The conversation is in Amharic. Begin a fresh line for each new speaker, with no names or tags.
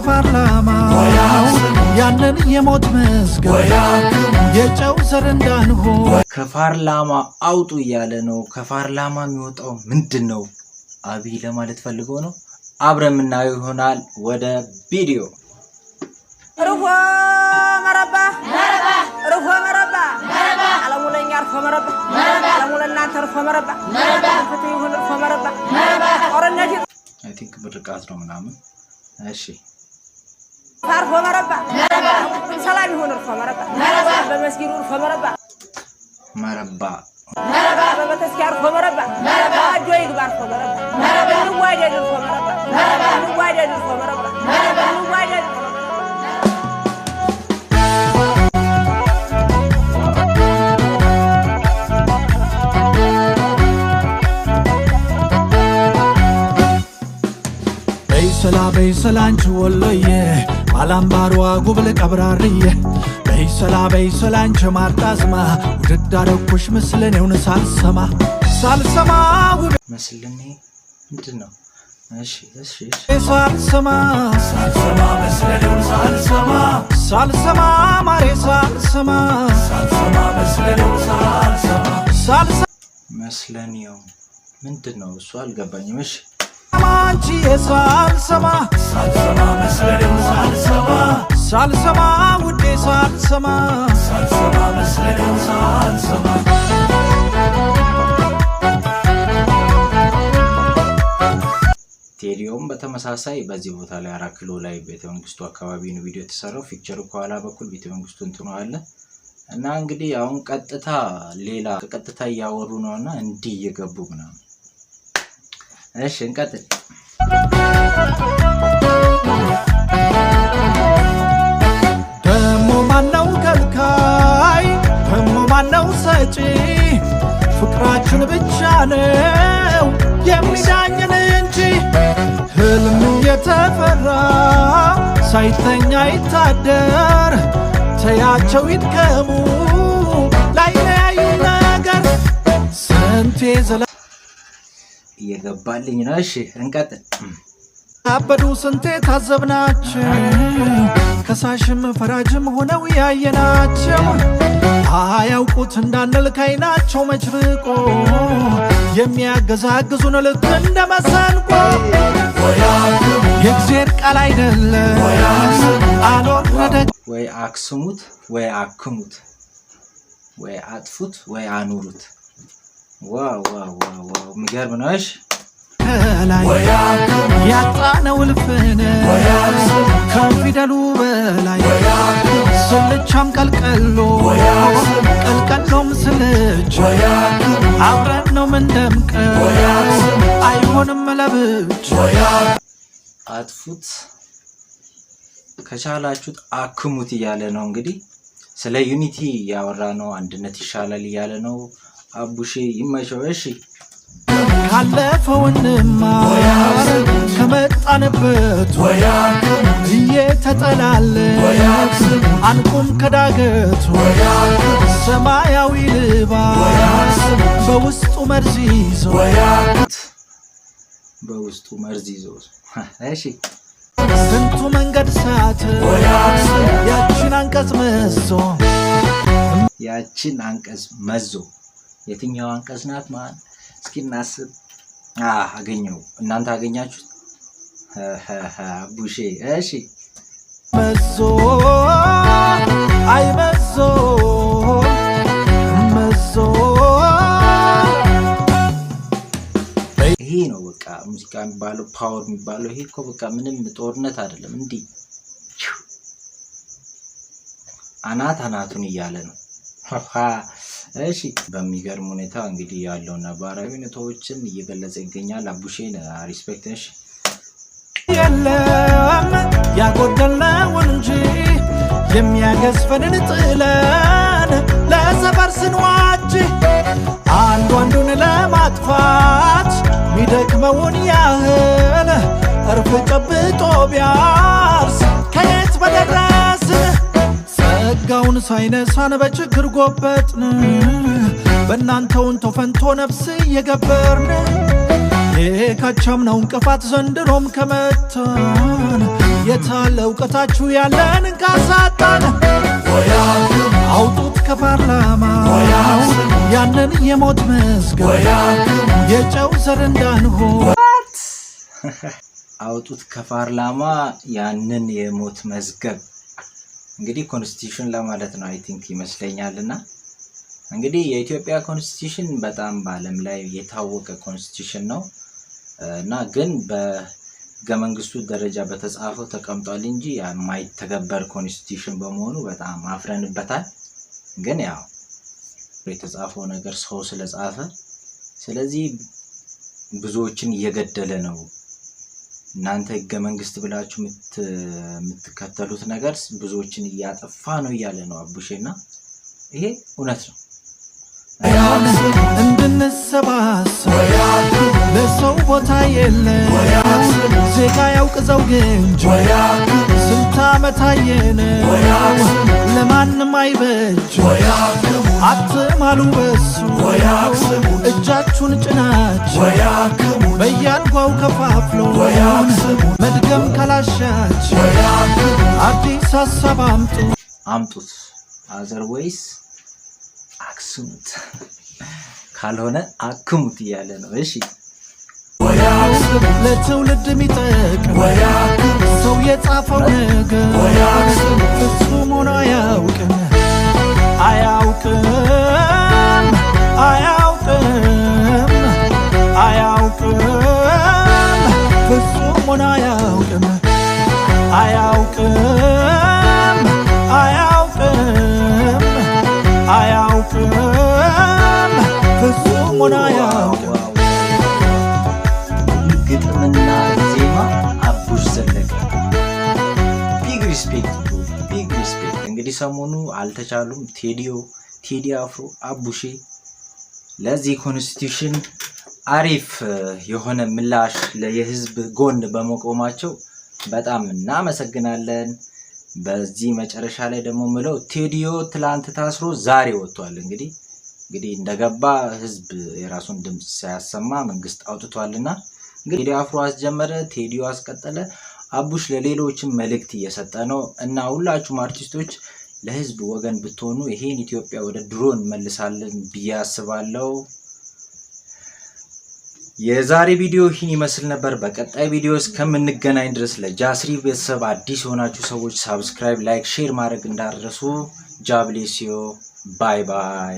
ከፓርላማ ያንን የሞት መስገድ የጨው ዘር እንዳንሆን
ከፓርላማ አውጡ እያለ ነው። ከፓርላማ የሚወጣው ምንድነው? አብይ ለማለት ፈልጎ ነው። አብረን እናየው ይሆናል። ወደ ቪዲዮ
ሩሆ መረባ ሩሆ መረባ አለሙለኛ ሩሆ መረባ አለሙለና ተርፎ መረባ ፍትህ ይሁን ሩሆ መረባ ኦረነጂ
አይ ቲንክ ብርቃት ነው ምናምን። እሺ
ሩሆ መረባ ሰላም ይሁን ሩሆ መረባ በመስጊዱ ሩሆ መረባ በበተስኪያር ሩሆ መረባ አጆይ ግባር ሩሆ መረባ ንዋይደል ሩሆ መረባ ንዋይደል ሩሆ መረባ ንዋይደል
በይሰላንች ወሎዬ አላምባሯ ጉብል ቀብራርዬ በይሰላንች ማርጣዝማ ውድዳረኩሽ ምስለኔውን ሳልሰማ
መስለኔ ምንድነው? እሺ
ሳልሰማ መስለኔውን ሳልሰማ ማሬ ሳልሰማ መስለኔውን ሳልሰማ
መስለኔው ምንድነው? እሱ አልገባኝም። እሺ
አንቺ ሳልሰማ መስለኔውን ሳልሰማ ውዴ ሳልሰማ መስለኔውን ሳልሰማ
ቴዲዮም በተመሳሳይ በዚህ ቦታ ላይ 4 ኪሎ ላይ ቤተመንግስቱ አካባቢ ነው ቪዲዮ የተሰራው። ፒክቸሩ ከኋላ በኩል ቤተመንግስቱ እንትኑ አለ እና እንግዲህ አሁን ቀጥታ እያወሩ ነውና እንዲህ እየገቡ ምናምን። እሺ እንቀጥል።
ደሞ ማነው ከልካይ ደሞ ማነው ሰጪ ፍቅራችን ብቻ ነው የሚዳኝን እንጂ ህልም የተፈራ ሳይተኛ ይታደር ተያቸው ይድከሙ ላይለያዩ ነገር ስንቴ
እየገባልኝ ነው። እሺ እንቀጥል።
አበዱ ስንቴ ታዘብናቸው ከሳሽም ፈራጅም ሆነው ያየናቸው አያውቁት እንዳንል ካይናቸው መችርቆ የሚያገዛግዙን ልክ እንደ መሰንቆ የእግዚአብሔር ቃል አይደለም አልወረደ
ወይ አክስሙት ወይ አክሙት ወይ አጥፉት ወይ አኑሩት። ዋው የሚገርም ነው። እሺ ያጣነው ልፍነ ከፊደሉ በላይ ስልቻም ቀልቀሎም ስልች አብረን ነው ምንደምቀው አይሆንም ለብቻ አጥፉት ከቻላችሁት አክሙት እያለ ነው። እንግዲህ ስለ ዩኒቲ ያወራ ነው። አንድነት ይሻላል እያለ ነው። አቡሼ ይመቸው። እሺ
ካለፈው እንማር ከመጣንበት እየተጠላለን አንቁም ከዳገት ሰማያዊ ልባስ በውስጡ መርዝ ይዞ
እሺ
ስንቱ መንገድ ሳት ያችን አንቀጽ መዞ
የትኛው አንቀጽ ናት? ማን እስኪ እናስብ። አገኘው። እናንተ አገኛችሁት? ቡሼ እሺ
መዞ አይ መዞ
ይሄ ነው በቃ ሙዚቃ የሚባለው ፓወር የሚባለው ይሄ እኮ በቃ ምንም ጦርነት አይደለም። እንዲህ አናቱን እያለ ነው። እሺ በሚገርም ሁኔታ እንግዲህ ያለው ነባራዊ ሁኔታዎችን እየገለጸ ይገኛል። አቡሼን ሪስፔክት። እሺ
የለም ያጎደልነው እንጂ የሚያገዝፈንን ጥለን ለሰፈር ስንዋጅ አንዱን ለማጥፋት ሚደክመውን ያህል እርፍ ጨብጦ ቢያርስ ከየት በደረስን ጸጋውን ሳይነሳን በችግር ጎበጥን በእናንተውን ተፈንቶ ነፍስ እየገበርን የካቻምናው እንቅፋት ዘንድሮም ከመታን የታለ እውቀታችሁ ያለን ካሳጣን አውጡት ከፓርላማ ያንን የሞት መዝገብ የጨው ዘር እንዳንሆን
አውጡት ከፓርላማ ያንን የሞት መዝገብ እንግዲህ ኮንስቲቱሽን ለማለት ነው አይ ቲንክ ይመስለኛልና እንግዲህ የኢትዮጵያ ኮንስቲቱሽን በጣም በዓለም ላይ የታወቀ ኮንስቲቱሽን ነው እና ግን በሕገ መንግስቱ ደረጃ በተጻፈው ተቀምጧል እንጂ የማይተገበር ኮንስቲቱሽን በመሆኑ በጣም አፍረንበታል። ግን ያው የተጻፈው ነገር ሰው ስለጻፈ ስለዚህ ብዙዎችን እየገደለ ነው። እናንተ ሕገ መንግስት ብላችሁ የምትከተሉት ነገር ብዙዎችን እያጠፋ ነው እያለ ነው አቡሼና ይሄ እውነት ነው።
እንድንሰባሰብ ለሰው ቦታ የለም ዜጋ ያውቅ ዘውግ እንጂ ስንት ዓመት አየነው ለማንም አይበጅ አትማሉ በሱ እጃችሁን ጭናችሁ በያንጓው ከፋፍሎ መድገም ካላሻችሁ አዲስ ሀሳብ
አምጡት አዘርዌይስ አክስሙት ካልሆነ አክሙት እያለ ነው። እሺ
ለትውልድ የሚጠቅም ሰው የጻፈው ነገር ፍጹም ሆኖ አያውቅም አያውቅም አያውቅም አያውቅም ፍጹም ሆኖ አያውቅም አያውቅም አያውቅም አያውቅም ፍጹም ሆኖ አያውቅም።
ግጥምና ዜማ አቡሽ ዘለቀ ቢግ ሪስፔክት ቢግ ሪስፔክት። እንግዲህ ሰሞኑ አልተቻሉም ቴዲ አፍሮ አቡሼ ለዚህ ኮንስቲቱሽን አሪፍ የሆነ ምላሽ ለየህዝብ ጎን በመቆማቸው በጣም እናመሰግናለን። በዚህ መጨረሻ ላይ ደግሞ ምለው ቴዲዮ ትላንት ታስሮ ዛሬ ወጥቷል። እንግዲህ እንደገባ ህዝብ የራሱን ድምጽ ሳያሰማ መንግስት አውጥቷልና እንግዲህ ቴዲ አፍሮ አስጀመረ፣ ቴዲዮ አስቀጠለ፣ አቡሽ ለሌሎችም መልእክት እየሰጠ ነው እና ሁላችሁም አርቲስቶች ለህዝብ ወገን ብትሆኑ ይሄን ኢትዮጵያ ወደ ድሮ እንመልሳለን ብዬ አስባለሁ። የዛሬ ቪዲዮ ይህን ይመስል ነበር። በቀጣይ ቪዲዮ እስከምንገናኝ ድረስ ለጃስሪ ቤተሰብ አዲስ የሆናችሁ ሰዎች ሳብስክራይብ፣ ላይክ፣ ሼር ማድረግ እንዳትረሱ። ጃብሌሲዮ ባይ ባይ።